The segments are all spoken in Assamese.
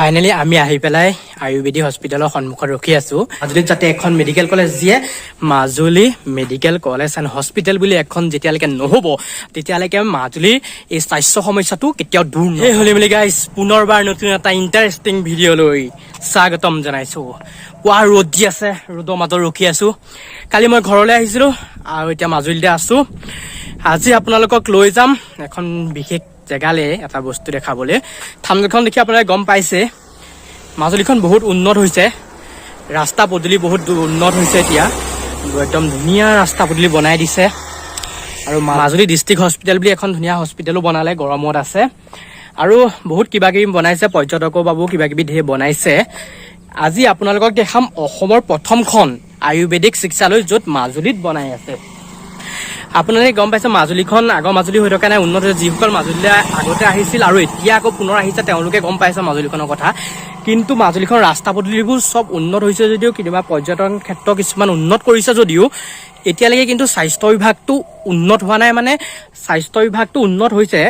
ফাইনেলি আমি আহি পেলাই আয়ুৰ্বেদিক হস্পিটেলৰ সন্মুখত ৰখি আছো। মাজুলীত যাতে এখন মেডিকেল কলেজ দিয়ে, Majuli medical college and hospital বুলি এখন যেতিয়ালৈকে নহ'ব তেতিয়ালৈকে মাজুলীৰ এই স্বাস্থ্য সমস্যাটো কেতিয়াও দূৰ নহয়। সেই হলি মেলি গাইজ পুনৰবাৰ নতুন এটা ইণ্টাৰেষ্টিং ভিডিঅ'লৈ স্বাগতম জনাইছো। পুৱা ৰ'দ দি আছে, ৰ'দৰ মাজত ৰখি আছো। কালি মই ঘৰলৈ আহিছিলো আৰু এতিয়া মাজুলীতে আছো। আজি আপোনালোকক লৈ যাম এখন বিশেষ জেগালে এটা বস্তু দেখাবলৈ। থামনেলখন দেখি আপোনালোকে গম পাইছে মাজুলীখন বহুত উন্নত হৈছে, ৰাস্তা পদূলি বহুত উন্নত হৈছে। এতিয়া একদম ধুনীয়া ৰাস্তা পদূলি বনাই দিছে আৰু মাজুলী ডিষ্ট্ৰিক্ট হস্পিটেল বুলি এখন ধুনীয়া হস্পিটেলো বনালে, গৰমত আছে আৰু বহুত কিবা কিবি বনাইছে, পৰ্যটকৰ বাবেও কিবা কিবি ধেৰ বনাইছে। আজি আপোনালোকক দেখাম অসমৰ প্ৰথমখন আয়ুৰ্বেদিক চিকিৎসালয় য'ত মাজুলীত বনাই আছে। আপোনালোকে গম পাইছে মাজুলীখন আগৰ মাজুলী হৈ থকা নাই, উন্নত হৈছে। যিসকল মাজুলীলৈ আগতে আহিছিল আৰু এতিয়া আকৌ পুনৰ আহিছে তেওঁলোকে গম পাইছে মাজুলীখনৰ কথা। কিন্তু মাজুলীখন ৰাস্তা পদূলিবোৰ চব উন্নত হৈছে যদিও, কেতিয়াবা পৰ্যটন ক্ষেত্ৰ কিছুমান উন্নত কৰিছে যদিও এতিয়ালৈকে কিন্তু স্বাস্থ্য বিভাগটো উন্নত হোৱা নাই। মানে স্বাস্থ্য বিভাগটো উন্নত হৈছে,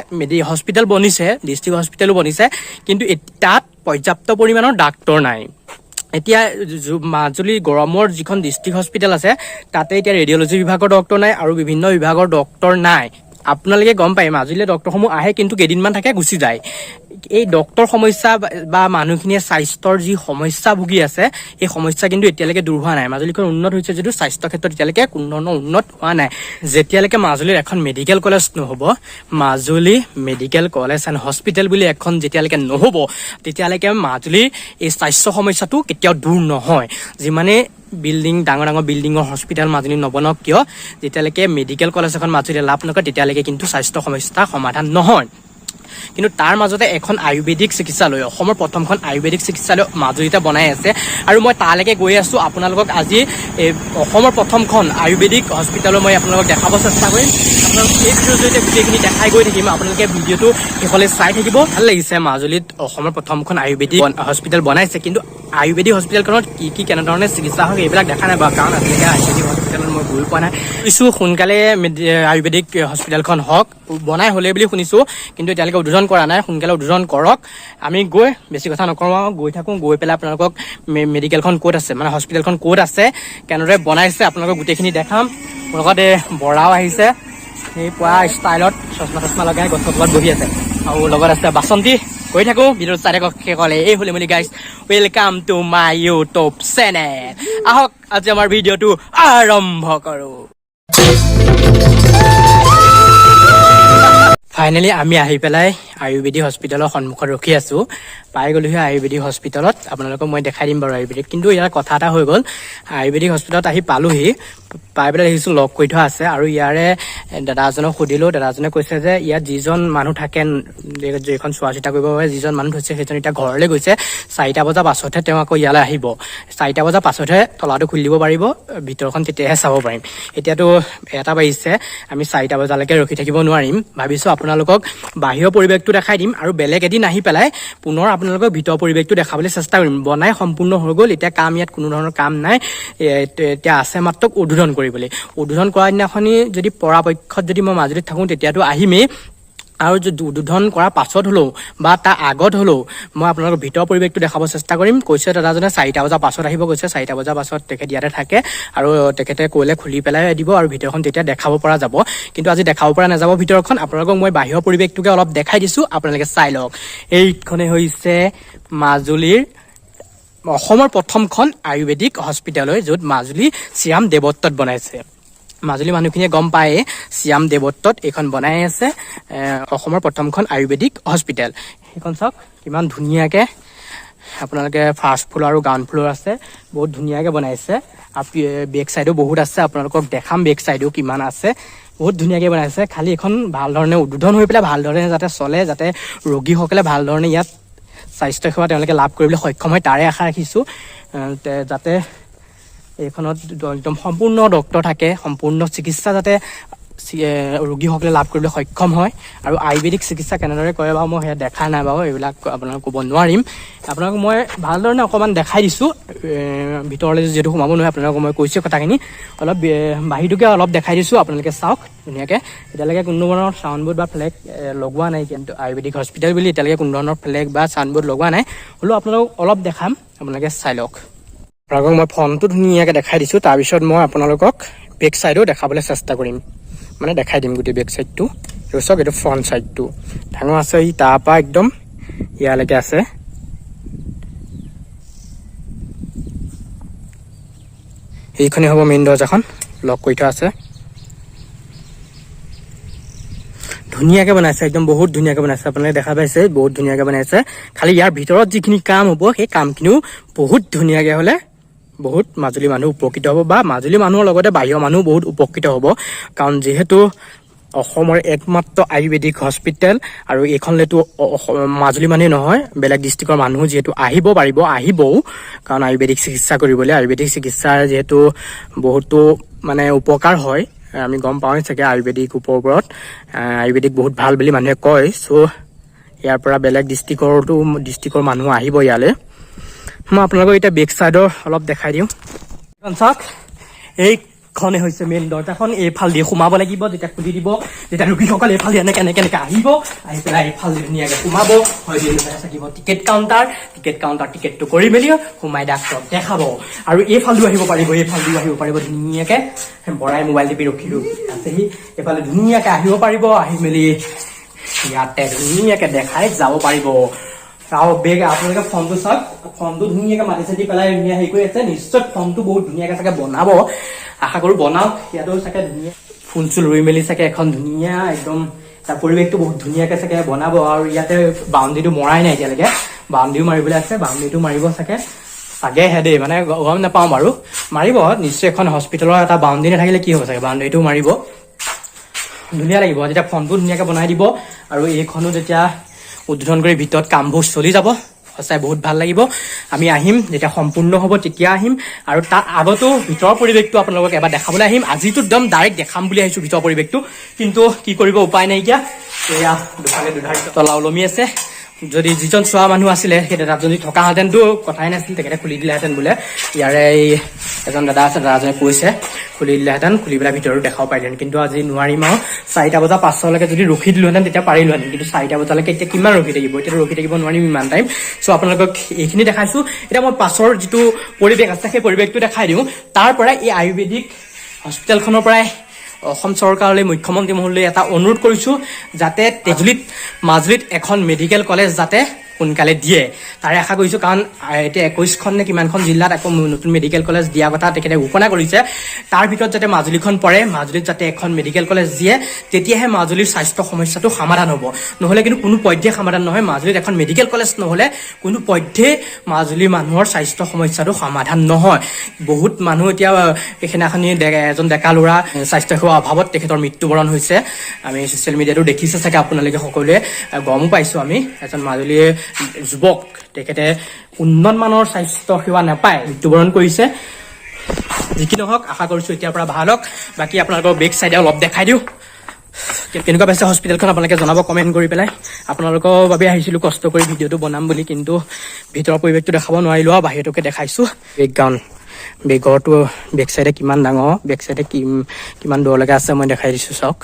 হস্পিটেল বনিছে, ডিষ্ট্ৰিক্ট হস্পিটেলো বনিছে, কিন্তু তাত পৰ্যাপ্ত পৰিমাণৰ ডাক্তৰ নাই। এতিয়া মাজুলী গড়মূৰ যিখন ডিষ্ট্ৰিক্ট হস্পিটেল আছে তাতে এতিয়া ৰেডিঅ'লজি বিভাগৰ ডক্তৰ নাই আৰু বিভিন্ন বিভাগৰ ডক্তৰ নাই। আপোনালোকে গম পায় মাজুলীলৈ ডক্তৰসমূহ আহে কিন্তু কেইদিনমান থাকে গুচি যায়। এই ডক্তৰ সমস্যা বা মানুহখিনিয়ে স্বাস্থ্যৰ যি সমস্যা ভুগি আছে এই সমস্যা কিন্তু এতিয়ালৈকে দূৰ হোৱা নাই। মাজুলীখন উন্নত হৈছে যদিও স্বাস্থ্য ক্ষেত্ৰত এতিয়ালৈকে কোনো ধৰণৰ উন্নত হোৱা নাই। যেতিয়ালৈকে মাজুলীৰ এখন মেডিকেল কলেজ নহ'ব, Majuli medical college and hospital বুলি এখন যেতিয়ালৈকে নহ'ব তেতিয়ালৈকে মাজুলীৰ এই স্বাস্থ্য সমস্যাটো কেতিয়াও দূৰ নহয়। যিমানে বিল্ডিং ডাঙৰ ডাঙৰ বিল্ডিঙৰ হস্পিটেল মাজুলী নবনক কিয়, যেতিয়ালৈকে মেডিকেল কলেজ এখন মাজুলীয়ে লাভ নকৰে তেতিয়ালৈকে কিন্তু স্বাস্থ্য সমস্যাৰ সমাধান নহয়। কিন্তু তাৰ মাজতে এখন আয়ুৰ্বেদিক চিকিৎসালয়, অসমৰ প্ৰথমখন আয়ুৰ্বেদিক চিকিৎসালয় মাজুলীতে বনাই আছে আৰু মই তালৈকে গৈ আছো। আপোনালোকক আজি অসমৰ প্ৰথমখন আয়ুৰ্বেদিক হস্পিটেলৰ মই আপোনালোকক দেখাব চেষ্টা কৰিম। আপোনালোক এই ভিডিঅ'ৰ জৰিয়তে গোটেইখিনি দেখাই গৈ থাকিম। আপোনালোকে ভিডিঅ'টো শেষলৈ চাই থাকিব। ভাল লাগিছে মাজুলীত অসমৰ প্ৰথমখন আয়ুৰ্বেদিক হস্পিটেল বনাইছে, কিন্তু আয়ুৰ্বেদিক হস্পিটেলখনত কি কেনেধৰণে চিকিৎসা হয় এইবিলাক দেখা নাই বাৰু, কাৰণ আজিলৈকে আয়ুৰ্বেদিক হস্পিটেলত মই গৈ পোৱা নাই। কিছু সোনকালে আয়ুৰ্বেদিক হস্পিটেলখন হওক, বনাই হ'লে বুলি শুনিছোঁ, কিন্তু এতিয়ালৈকে উদ্বোধন কৰা নাই। সোনকালে উদ্বোধন কৰক। আমি গৈ বেছি কথা নকৰোঁ আৰু গৈ থাকোঁ। গৈ পেলাই আপোনালোকক মেডিকেলখন ক'ত আছে, মানে হস্পিটেলখন ক'ত আছে, কেনেদৰে বনাইছে আপোনালোকক গোটেইখিনি দেখাম। মোৰ লগত বৰাও আহিছে, সেই পুৱা ষ্টাইলত চশমা লগাই গছৰ তলত বহি আছে আৰু লগত আছে বাসন্তী। গৈ থাকোঁ ভিডিঅ'টো চাই থাকক শেষলৈ। এই হলি মেলি guys, welcome to my YouTube channel. আহক আজি আমাৰ ভিডিঅ'টো আৰম্ভ কৰোঁ। ফাইনেলি আমি আহি পেলাই আয়ুৰ্বেদিক হস্পিটেলৰ সন্মুখত ৰখি আছো। পাই গ'লোহি আয়ুৰ্বেদিক হস্পিটেলত। আপোনালোকক মই দেখাই দিম বাৰু আয়ুৰ্বেদিক। কিন্তু ইয়াৰ কথা এটা হৈ গ'ল, আয়ুৰ্বেদিক হস্পিটেলত আহি পালোহি, পাই পেলাই দেখিছোঁ লক কৰি থোৱা আছে আৰু ইয়াৰে দাদাজনক সুধিলোঁ। দাদাজনে কৈছে যে ইয়াত যিজন মানুহ থাকে, যিখন চোৱা চিতা কৰিব বাবে যিজন মানুহ থৈছে সেইজন এতিয়া ঘৰলৈ গৈছে। 4টা বজাৰ পাছতহে তেওঁ আকৌ ইয়ালৈ আহিব। 4টা বজাৰ পাছতহে তলাটো খুলি দিব পাৰিব, ভিতৰখন তেতিয়াহে চাব পাৰিম। এতিয়াতো 1টা বাজিছে, আমি 4টা বজালৈকে ৰখি থাকিব নোৱাৰিম। ভাবিছোঁ আপোনালোকক বাহিৰৰ পৰিৱেশটো দেখাই দিম আৰু বেলেগ এদিন আহি পেলাই পুনৰ আপোনালোকক ভিতৰৰ পৰিৱেশটো দেখাবলৈ চেষ্টা কৰিম। বনাই সম্পূৰ্ণ হৈ গ'ল, এতিয়া কাম ইয়াত কোনো ধৰণৰ কাম নাই। এতিয়া আছে মাত্ৰ উদ্বোধন কৰিবলৈ। উদ্বোধন কৰা দিনাখনি যদি পৰাপক্ষত যদি মই মাজুলীত থাকোঁ তেতিয়াতো আহিমেই, আৰু যদি উদ্বোধন কৰাৰ পাছত হ'লেও বা তাৰ আগত হ'লেও মই আপোনালোকৰ ভিতৰৰ পৰিৱেশটো দেখাব চেষ্টা কৰিম। কৈছে দাদাজনে 4টা বজাৰ পাছত আহিব কৈছে। 4টা বজাৰ পাছত তেখেত ইয়াতে থাকে আৰু তেখেতে ক'লে খুলি পেলাই দিব আৰু ভিতৰখন তেতিয়া দেখাব পৰা যাব। কিন্তু আজি দেখাব পৰা নাযাব ভিতৰখন। আপোনালোকক মই বাহিৰৰ পৰিৱেশটোকে অলপ দেখাই দিছোঁ, আপোনালোকে চাই লওক। এইখনে হৈছে মাজুলীৰ অসমৰ প্ৰথমখন আয়ুৰ্বেদিক হস্পিটেলয়, য'ত মাজুলী শ্ৰীৰাম দেৱত্তত বনাইছে। মাজুলী মানুহখিনিয়ে গম পায় শ্ৰীৰাম দেৱত্তত এইখন বনাই আছে অসমৰ প্ৰথমখন আয়ুৰ্বেদিক হস্পিটেল। সেইখন চাওক কিমান ধুনীয়াকৈ, আপোনালোকে ফাৰ্ষ্ট ফ্ল'ৰ আৰু গ্ৰাউণ্ড ফ্ল'ৰ আছে, বহুত ধুনীয়াকৈ বনাইছে। বেক চাইডো বহুত আছে, আপোনালোকক দেখাম বেক চাইডো কিমান আছে। বহুত ধুনীয়াকৈ বনাইছে। খালি এখন ভাল ধৰণে উদ্বোধন হৈ পেলাই ভাল ধৰণে যাতে চলে, যাতে ৰোগীসকলে ভাল ধৰণে ইয়াত স্বাস্থ্যসেৱা তেওঁলোকে লাভ কৰিবলৈ সক্ষম হয়, তাৰে আশা ৰাখিছোঁ। যাতে এইখনত একদম সম্পূৰ্ণ ডক্তৰ থাকে, সম্পূৰ্ণ চিকিৎসা যাতে ৰোগীসকলে লাভ কৰিবলৈ সক্ষম হয় আৰু আয়ুৰ্বেদিক চিকিৎসা কেনেদৰে কৰে বাৰু মই সেয়া দেখা নাই বাৰু, এইবিলাক আপোনালোকক ক'ব নোৱাৰিম। আপোনালোকক মই ভালধৰণে অকণমান দেখাই দিছোঁ, ভিতৰলৈ যিহেতু সোমাব নোৱাৰে আপোনালোকক মই কৈছোঁ কথাখিনি, অলপ বাহিৰটোকে অলপ দেখাই দিছোঁ, আপোনালোকে চাওক ধুনীয়াকৈ। এতিয়ালৈকে কোনো ধৰণৰ চাউণ্ডবোৰ্ড বা ফ্লেগ লগোৱা নাই, কিন্তু আয়ুৰ্বেদিক হস্পিটেল বুলি এতিয়ালৈকে কোনো ধৰণৰ ফ্লেগ বা চাউণ্ডবোৰ্ড লগোৱা নাই, হ'লেও আপোনালোকক অলপ দেখাম, আপোনালোকে চাই লওক। আপোনালোকক মই ফ্ৰণ্টটো ধুনীয়াকৈ দেখাই দিছোঁ, তাৰপিছত মই আপোনালোকক বেক চাইডো দেখাবলৈ চেষ্টা কৰিম, মানে দেখাই দিম গোটেই বেক চাইডটো। এইটো চাওক, এইটো ফ্ৰণ্ট চাইডটো ডাঙৰ আছে, ই তাৰপৰা একদম ইয়ালৈকে আছে। এইখনেই হ'ব মেইন দৰ্জাখন, লক কৰি থোৱা আছে। ধুনীয়াকৈ বনাইছে, একদম বহুত ধুনীয়াকৈ বনাইছে, আপোনালোকে দেখা পাইছে বহুত ধুনীয়াকৈ বনাইছে। খালি ইয়াৰ ভিতৰত যিখিনি কাম হ'ব সেই কামখিনিও বহুত ধুনীয়াকৈ হ'লে বহুত মাজুলী মানুহ উপকৃত হ'ব, বা মাজুলী মানুহৰ লগতে বাহিৰৰ মানুহ বহুত উপকৃত হ'ব। কাৰণ যিহেতু অসমৰ একমাত্ৰ আয়ুৰ্বেদিক হস্পিটেল, আৰু এইখনলৈতো মাজুলী মানুহেই নহয় বেলেগ ডিষ্ট্ৰিক্টৰ মানুহ যিহেতু আহিব পাৰিব, আহিবও, কাৰণ আয়ুৰ্বেদিক চিকিৎসা কৰিবলৈ। আয়ুৰ্বেদিক চিকিৎসাৰ যিহেতু বহুতো মানে উপকাৰ হয়, আমি গম পাওঁৱেই চাগে আয়ুৰ্বেদিক ওপৰত আয়ুৰ্বেদিক বহুত ভাল বুলি মানুহে কয়। চ' ইয়াৰ পৰা বেলেগ ডিষ্ট্ৰিক্টৰ মানুহ আহিব ইয়ালৈ। মই আপোনালোকক এতিয়া বেক চাইডৰ অলপ দেখাই দিওঁ। চাওক, এইখনেই হৈছে মেইন দৰ্জাখন, এইফাল দি সোমাব লাগিব। যেতিয়া খুলি দিব, যেতিয়া ৰোগীসকল এইফাল দি এনেকৈ আহিব, আহি পেলাই এইফাল দি ধুনীয়াকৈ সোমাব। হয় থাকিব টিকেট কাউণ্টাৰ, টিকেটটো কৰি মেলি সোমাই ডাক্তৰক দেখাব। আৰু এইফাল দিও আহিব পাৰিব ধুনীয়াকৈ, বৰাই মোবাইল টিপি ৰখি আছেহি। এইফালে ধুনীয়াকৈ আহিব পাৰিব, আহি মেলি ইয়াতে ধুনীয়াকৈ দেখাই যাব পাৰিব। আৰু বেগ আপোনালোকে ফৰ্মটো চাওক, ফৰ্মটো ধুনীয়াকৈ মাটি চাটি পেলাই ধুনীয়া হেৰি কৰি আছে। নিশ্চয় ফৰ্মটো বহুত ধুনীয়াকৈ চাগে বনাব, আশা কৰোঁ বনাওক। ইয়াতো চাগে ধুনীয়া ফুল চুল ৰুই মেলি চাগে এখন ধুনীয়া একদম তাৰ পৰিৱেশটো বহুত ধুনীয়াকৈ চাগে বনাব। আৰু ইয়াতে বাউণ্ডেৰীটো মৰাই নাই এতিয়ালৈকে, বাউণ্ডেৰীও মাৰিবলৈ আছে, বাউণ্ডেৰীটো মাৰিব চাগেহে দেই, মানে গম নাপাওঁ বাৰু, মাৰিব নিশ্চয়। এখন হস্পিটেলৰ এটা বাউণ্ডেৰী নাথাকিলে কি হ'ব চাগে, বাউণ্ডেৰীটো মাৰিব, ধুনীয়া লাগিব। যেতিয়া ফৰ্মটো ধুনীয়াকৈ বনাই দিব আৰু এইখনো যেতিয়া উদ্বোধন কৰি ভিতৰত কামবোৰ চলি যাব, সঁচাই বহুত ভাল লাগিব। আমি আহিম, যেতিয়া সম্পূৰ্ণ হ'ব তেতিয়া আহিম, আৰু তাৰ আগতো ভিতৰৰ পৰিৱেশটো আপোনালোকক এবাৰ দেখাবলৈ আহিম। আজিতো একদম ডাইৰেক্ট দেখাম বুলি আহিছোঁ ভিতৰৰ পৰিৱেশটো, কিন্তু কি কৰিব উপায় নাইকিয়া। এয়া দুফালে দুধাৰ তলা ওলমি আছে। যদি যিজন চোৱা মানুহ আছিলে সেই দাদাত যদি থকাহেঁতেনতো কথাই নাছিল, তেখেতে খুলি দিলেহেঁতেন বোলে। ইয়াৰে এই এজন দাদা আছে, দাদাজনে কৈছে খুলি দিলেহেঁতেন, খুলি পেলাই ভিতৰত দেখাব পাৰিলেহেঁতেন। কিন্তু আজি নোৱাৰিম আৰু 4টা বজাৰ পাছলৈকে যদি ৰখি দিলোহেঁতেন তেতিয়া পাৰিলোহেঁতেন, কিন্তু 4টা বজালৈকে এতিয়া কিমান ৰখি থাকিব, এতিয়াতো ৰখি থাকিব নোৱাৰিম ইমান টাইম। চ' আপোনালোকক এইখিনি দেখাইছোঁ। এতিয়া মই পাছৰ যিটো পৰিৱেশ আছে সেই পৰিৱেশটো দেখাই দিওঁ। তাৰ পৰাই এই আয়ুৰ্বেদিক হস্পিটেলখনৰ পৰাই অসম চৰকাৰলৈ, মুখ্যমন্ত্ৰী মহোদয়লৈ এটা অনুৰোধ কৰিছোঁ, যাতে মাজুলীত এখন মেডিকেল কলেজ যাতে সোনকালে দিয়ে, তাৰে আশা কৰিছোঁ। কাৰণ এতিয়া 21খন নে কিমানখন জিলাত আকৌ নতুন মেডিকেল কলেজ দিয়া কথা তেখেতে ঘোষণা কৰিছে। তাৰ ভিতৰত যাতে মাজুলীখন পৰে, মাজুলীত যাতে এখন মেডিকেল কলেজ দিয়ে, তেতিয়াহে মাজুলীৰ স্বাস্থ্য সমস্যাটো সমাধান হ'ব। নহ'লে কিন্তু কোনো পধ্যেই সমাধান নহয়। মাজুলীত এখন মেডিকেল কলেজ নহ'লে কোনো পধ্যেই মাজুলীৰ মানুহৰ স্বাস্থ্য সমস্যাটো সমাধান নহয়। বহুত মানুহ এতিয়া সেইদিনাখনি এজন ডেকা ল'ৰা স্বাস্থ্যসেৱাৰ অভাৱত তেখেতৰ মৃত্যুবৰণ হৈছে। আমি ছ'চিয়েল মিডিয়াতো দেখিছে চাগে আপোনালোকে সকলোৱে, গমো পাইছোঁ আমি। এজন মাজুলীৰ যুৱক, তেখেতে উন্নত মানৰ স্বাস্থ্য সেৱা নাপাই মৃত্যুবৰণ কৰিছে। যি কি নহওক, আশা কৰিছোঁ এতিয়াৰ পৰা ভাল হওক। বাকী আপোনালোকৰ বেক চাইডে অলপ দেখাই দিওঁ, কেনেকুৱা পাইছে হস্পিটেলখন আপোনালোকে জনাব কমেণ্ট কৰি পেলাই। আপোনালোকৰ বাবে আহিছিলোঁ কষ্ট কৰি ভিডিঅ'টো বনাম বুলি, কিন্তু ভিতৰৰ পৰিৱেশটো দেখাব নোৱাৰিলোঁ আৰু বাহিৰটোকে দেখাইছোঁ। বেগৰটো বেক চাইডে কিমান ডাঙৰ, বেক চাইডে কিমান দূৰলৈকে আছে মই দেখাই দিছোঁ চাওক।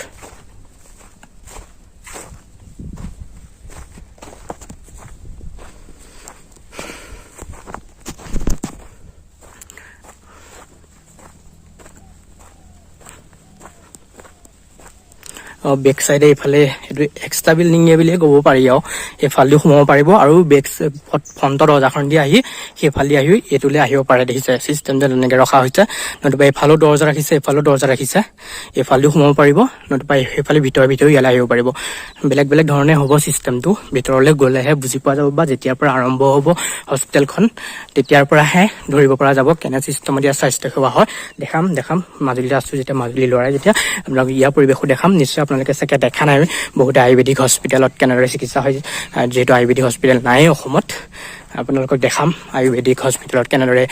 বেক চাইডে এইফালে এইটো এক্সট্ৰা বিল্ডিং বুলিয়ে ক'ব পাৰি আৰু, এইফালেদি সোমাব পাৰিব। আৰু বেক ফ্ৰণ্টৰ দৰ্জাখন দি আহি সেইফালেদি আহি এইটোলৈ আহিব পাৰে। দেখিছে চিষ্টেম যে তেনেকৈ ৰখা হৈছে, নতুবা এইফালেও দৰ্জা ৰাখিছে, এইফালেও দৰ্জা ৰাখিছে। এইফালেদিও সোমাব পাৰিব, নতুবা সেইফালে ভিতৰে ইয়ালৈ আহিব পাৰিব। বেলেগ বেলেগ ধৰণে হ'ব চিষ্টেমটো। ভিতৰলৈ গ'লেহে বুজি পোৱা যাব, বা যেতিয়াৰ পৰা আৰম্ভ হ'ব হস্পিটেলখন তেতিয়াৰ পৰাহে ধৰিব পৰা যাব কেনে চিষ্টেমত ইয়াৰ স্বাস্থ্যসেৱা হয়। দেখাম মাজুলীত আছোঁ যেতিয়া, মাজুলী ল'ৰাই যেতিয়া আপোনালোক ইয়াৰ পৰিৱেশো দেখাম। নিশ্চয় আপোনালোকে চাগে দেখা নাই বহুতে আয়ুৰ্বেদিক হস্পিটেলত কেনেদৰে চিকিৎসা হয়, যিহেতু আয়ুৰ্বেদিক হস্পিটেল নাই অসমত। আপোনালোকক দেখাম আয়ুৰ্বেদিক হস্পিটেলত কেনেদৰে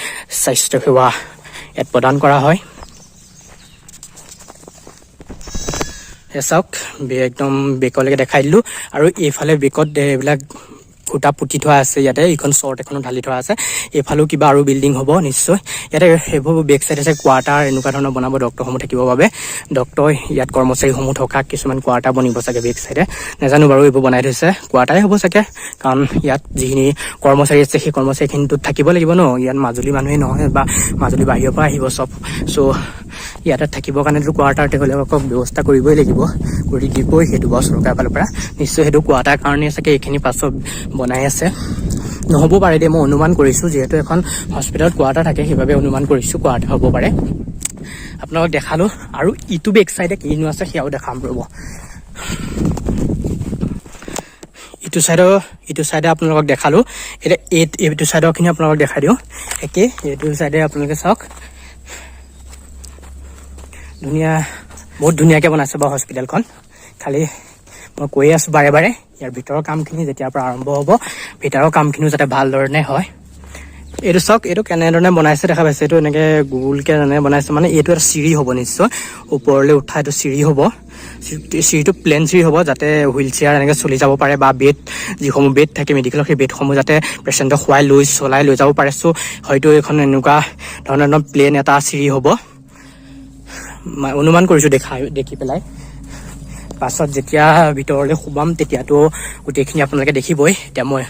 স্বাস্থ্যসেৱা ইয়াত প্ৰদান কৰা হয়। চাওক একদম বেকলৈকে দেখাই দিলোঁ আৰু এইফালে বেকত এইবিলাক খুটা পুতি থোৱা আছে ইয়াতে এইখন শ্বৰ্ট এখনো ঢালি থোৱা আছে এইফালেও কিবা আৰু বিল্ডিং হ'ব নিশ্চয় ইয়াতে সেইবোৰ বেক চাইড আছে কোৱাৰ্টাৰ এনেকুৱা ধৰণৰ বনাব ডক্টৰসমূহ থাকিবৰ বাবে ডক্টৰ ইয়াত কৰ্মচাৰীসমূহ থকা কিছুমান কোৱাৰ্টাৰ বনিব চাগে বেক চাইডে নাজানো বাৰু এইবোৰ বনাই থৈছে কোৱাৰ্টাৰে হ'ব চাগে কাৰণ ইয়াত যিখিনি কৰ্মচাৰী আছে সেই কৰ্মচাৰীখিনিতো থাকিব লাগিব ন ইয়াত মাজুলী মানুহে নহয় বা মাজুলী বাহিৰৰ পৰা আহিব চব চ' ইয়াতে থাকিবৰ কাৰণেতো কোৱাৰ্টাৰ তেওঁলোকক ব্যৱস্থা কৰিবই লাগিব কৰি দিবই সেইটো বাৰু চৰকাৰৰ ফালৰ পৰা নিশ্চয় সেইটো কোৱাৰ্টাৰ কাৰণে চাগে এইখিনি পাছত বনাই আছে নহ'ব পাৰে দেই মই অনুমান কৰিছোঁ যিহেতু এখন হস্পিটেলত কোৱাৰ্টাৰ থাকে সেইবাবে অনুমান কৰিছোঁ কোৱাৰ্টাৰ হ'ব পাৰে আপোনালোকক দেখালোঁ আৰু ইটো বেক চাইডে কিনো আছে সেয়াও দেখাম ৰ'ব ইটো চাইডে আপোনালোকক দেখালোঁ এতিয়া এইটো চাইডৰখিনি আপোনালোকক দেখাই দিওঁ একে এইটো চাইডে আপোনালোকে চাওক বহুত ধুনীয়াকৈ বনাইছে বাৰু হস্পিটেলখন খালি মই কৈ আছোঁ বাৰে বাৰে ইয়াৰ ভিতৰৰ কামখিনি যেতিয়াৰ পৰা আৰম্ভ হ'ব ভিতৰৰ কামখিনিও যাতে ভাল ধৰণে হয় এইটো চাওক এইটো কেনেধৰণে বনাইছে দেখা পাইছে এইটো এনেকৈ গোলকৈ যেনে বনাইছে মানে এইটো এটা চিৰি হ'ব নিশ্চয় ওপৰলৈ উঠা এইটো চিৰি হ'ব চিৰিটো প্লেন চিৰি হ'ব যাতে হুইল চেয়াৰ এনেকৈ চলি যাব পাৰে বা বেড যিসমূহ বেড থাকে মেডিকেলৰ সেই বেডসমূহ যাতে পেচেণ্টক শুৱাই চলাই লৈ যাব পাৰে চ' হয়তো এইখন এনেকুৱা ধৰণৰ একদম প্লেন এটা চিৰি হ'ব অনুমান কৰিছোঁ দেখি পেলাই পাছত যেতিয়া ভিতৰলৈ সোমাম তেতিয়াতো গোটেইখিনি আপোনালোকে দেখিবই এতিয়া মই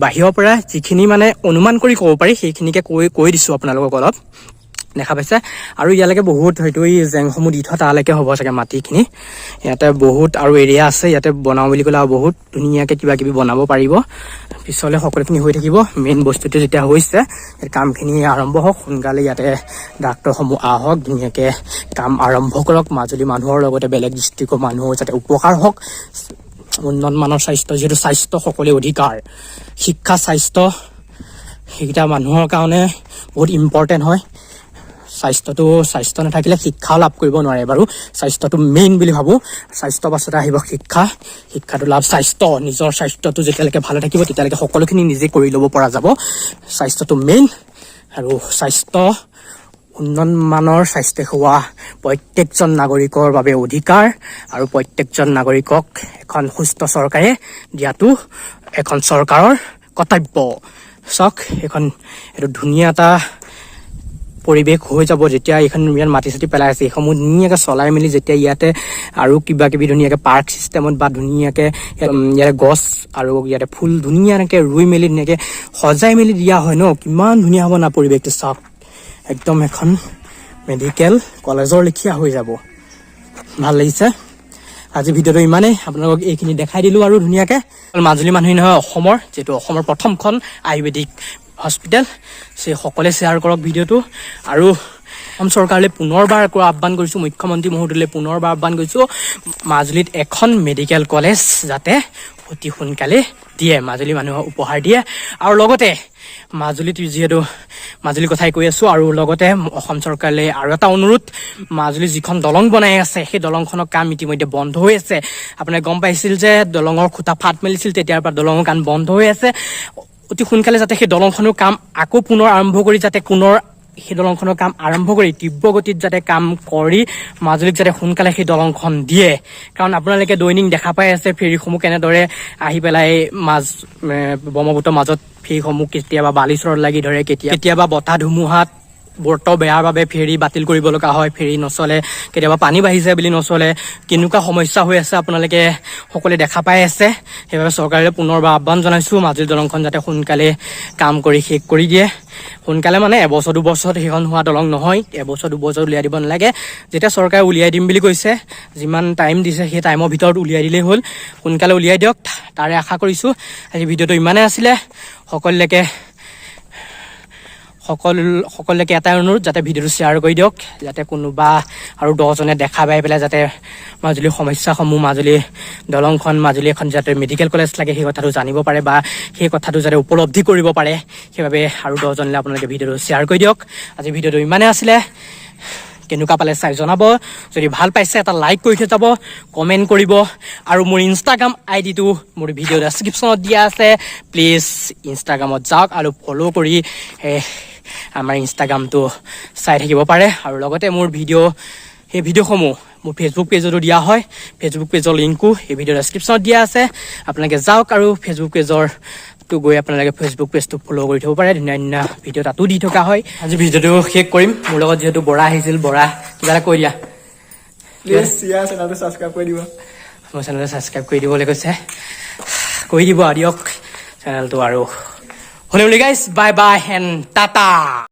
বাহিৰৰ পৰা যিখিনি মানে অনুমান কৰি ক'ব পাৰি সেইখিনিকে কৈ দিছোঁ আপোনালোকক অলপ দেখা পাইছে আৰু ইয়ালৈকে বহুত হয়তো এই জেংসমূহ দি থোৱা তালৈকে হ'ব চাগে মাটিখিনি ইয়াতে বহুত আৰু এৰিয়া আছে ইয়াতে বনাওঁ বুলি ক'লে আৰু বহুত ধুনীয়াকৈ কিবা কিবি বনাব পাৰিব পিছলৈ সকলোখিনি হৈ থাকিব মেইন বস্তুটো যেতিয়া হৈছে কামখিনি আৰম্ভ হওক সোনকালে ইয়াতে ডাক্তৰসমূহ আহক ধুনীয়াকৈ কাম আৰম্ভ কৰক মাজুলী মানুহৰ লগতে বেলেগ ডিষ্ট্ৰিক্টৰ মানুহৰ যাতে উপকাৰ হওক উন্নত মানৰ স্বাস্থ্য যিহেতু স্বাস্থ্য সকলোৰে অধিকাৰ শিক্ষা স্বাস্থ্য সেইকেইটা মানুহৰ কাৰণে বহুত ইম্পৰ্টেণ্ট হয় স্বাস্থ্য নাথাকিলে শিক্ষাও লাভ কৰিব নোৱাৰে বাৰু স্বাস্থ্যটো মেইন বুলি ভাবোঁ স্বাস্থ্য পাছতে আহিব শিক্ষাটো লাভ নিজৰ স্বাস্থ্যটো যেতিয়ালৈকে ভালে থাকিব তেতিয়ালৈকে সকলোখিনি নিজে কৰি ল'ব পৰা যাব স্বাস্থ্যটো মেইন আৰু উন্নত মানৰ স্বাস্থ্য সেৱা প্ৰত্যেকজন নাগৰিকৰ বাবে অধিকাৰ আৰু প্ৰত্যেকজন নাগৰিকক এখন সুস্থ চৰকাৰে দিয়াটো এখন চৰকাৰৰ কৰ্তব্য চাওক এইটো ধুনীয়া এটা পৰিৱেশ হৈ যাব যেতিয়া এইখন ইয়াত মাটি চাটি পেলাই আছে এইসমূহ ধুনীয়াকৈ চলাই মেলি যেতিয়া ইয়াতে আৰু কিবা কিবি ধুনীয়াকৈ পাৰ্ক চিষ্টেমত বা ধুনীয়াকৈ ইয়াতে গছ আৰু ইয়াতে ফুল ধুনীয়াকৈ ৰুই মেলি ধুনীয়াকৈ সজাই মেলি দিয়া হয় ন কিমান ধুনীয়া হ'ব না পৰিৱেশটো চাওক একদম এখন মেডিকেল কলেজৰ লেখীয়া হৈ যাব ভাল লাগিছে আজি ভিডিঅ'টো ইমানেই আপোনালোকক এইখিনি দেখাই দিলোঁ আৰু ধুনীয়াকৈ মাজুলী মানুহে নহয় অসমৰ যিহেতু অসমৰ প্ৰথমখন আয়ুৰ্বেদিক হস্পিটেল সকলে শ্বেয়াৰ কৰক ভিডিঅ'টো আৰু অসম চৰকাৰলৈ পুনৰবাৰ আকৌ আহ্বান কৰিছোঁ মুখ্যমন্ত্ৰী মহোদয়লৈ পুনৰবাৰ আহ্বান কৰিছোঁ মাজুলীত এখন মেডিকেল কলেজ যাতে অতি সোনকালে দিয়ে মাজুলী মানুহক উপহাৰ দিয়ে আৰু লগতে মাজুলীত যিহেতু মাজুলীৰ কথাই কৈ আছোঁ আৰু লগতে অসম চৰকাৰলৈ আৰু এটা অনুৰোধ মাজুলী যিখন দলং বনাই আছে সেই দলংখনৰ কাম ইতিমধ্যে বন্ধ হৈ আছে আপোনালোকে গম পাইছিল যে দলঙৰ খুটা ফাট মেলিছিল তেতিয়াৰ পৰা দলঙৰ কাম বন্ধ হৈ আছে অতি সোনকালে যাতে সেই দলংখনৰ কাম আকৌ পুনৰ আৰম্ভ কৰি যাতে সেই দলংখনৰ কাম আৰম্ভ কৰি তীব্ৰ গতিত যাতে কাম কৰি মাজুলীক যাতে সোনকালে সেই দলংখন দিয়ে কাৰণ আপোনালোকে দৈনিক দেখা পাই আছে ফেৰীসমূহ কেনেদৰে আহি পেলাই ব্ৰহ্মপুত্ৰৰ মাজত ফেৰীসমূহ কেতিয়াবা বালিচৰত লাগি ধৰে কেতিয়াবা বতাহ ধুমুহাত বতৰ বেয়াৰ বাবে ফেৰী বাতিল কৰিব লগা হয় ফেৰী নচলে কেতিয়াবা পানী বাঢ়িছে বুলি নচলে কেনেকুৱা সমস্যা হৈ আছে আপোনালোকে সকলোৱে দেখা পাই আছে সেইবাবে চৰকাৰে পুনৰবাৰ আহ্বান জনাইছোঁ মাজুলী দলংখন যাতে সোনকালে কাম কৰি শেষ কৰি দিয়ে সোনকালে মানে এবছৰ দুবছৰত সেইখন হোৱা দলং নহয় এবছৰ দুবছৰ উলিয়াই দিব নালাগে যেতিয়া চৰকাৰে উলিয়াই দিম বুলি কৈছে যিমান টাইম দিছে সেই টাইমৰ ভিতৰত উলিয়াই দিলেই হ'ল সোনকালে উলিয়াই দিয়ক তাৰে আশা কৰিছোঁ আজি ভিডিঅ'টো ইমানেই আছিলে সকলোকে এটাই অনুৰোধ যাতে ভিডিঅ'টো শ্বেয়াৰ কৰি দিয়ক যাতে কোনোবা আৰু 10জনে দেখা পাই পেলাই যাতে মাজুলীৰ সমস্যাসমূহ মাজুলী দলংখন মাজুলী এখন যাতে মেডিকেল কলেজ লাগে সেই কথাটো জানিব পাৰে বা সেই কথাটো যাতে উপলব্ধি কৰিব পাৰে সেইবাবে আৰু 10জনলৈ আপোনালোকে ভিডিঅ'টো শ্বেয়াৰ কৰি দিয়ক আজি ভিডিঅ'টো ইমানেই আছিলে কেনেকুৱা পালে চাই জনাব যদি ভাল পাইছে এটা লাইক কৰি থৈ যাব কমেণ্ট কৰিব আৰু মোৰ ইনষ্টাগ্ৰাম আইডিটো মোৰ ভিডিঅ' ডেছক্ৰিপশ্যনত দিয়া আছে প্লিজ ইনষ্টাগ্ৰামত যাওক আৰু ফ'ল' কৰি আমাৰ ইনষ্টাগ্ৰামটো চাই থাকিব পাৰে আৰু লগতে মোৰ ভিডিঅ' সেই ভিডিঅ'সমূহ মোৰ ফেচবুক পেজতো দিয়া হয় ফেচবুক পেজৰ লিংকো এই ভিডিঅ' ডেছক্ৰিপশ্যনত দিয়া আছে আপোনালোকে যাওক আৰু ফেচবুক পেজৰ তো গৈ আপোনালোকে ফেচবুক পেজটো ফ'ল' কৰি থ'ব পাৰে ধুনীয়া ধুনীয়া ভিডিঅ' তাতো দি থকা হয় আজি ভিডিঅ'টো শেষ কৰিম মোৰ লগত যিহেতু বৰা আহিছিল বৰা কিবা এটা কৈ দিয়া প্লিজ ইয়াৰ চেনেলটো ছাবস্ক্ৰাইব কৰি দিব মোৰ চেনেলটো ছাবস্ক্ৰাইব কৰি দিবলৈ কৈছে কৰি দিব দিয়ক চেনেলটো আৰু হ'লে guys bye bye and Tata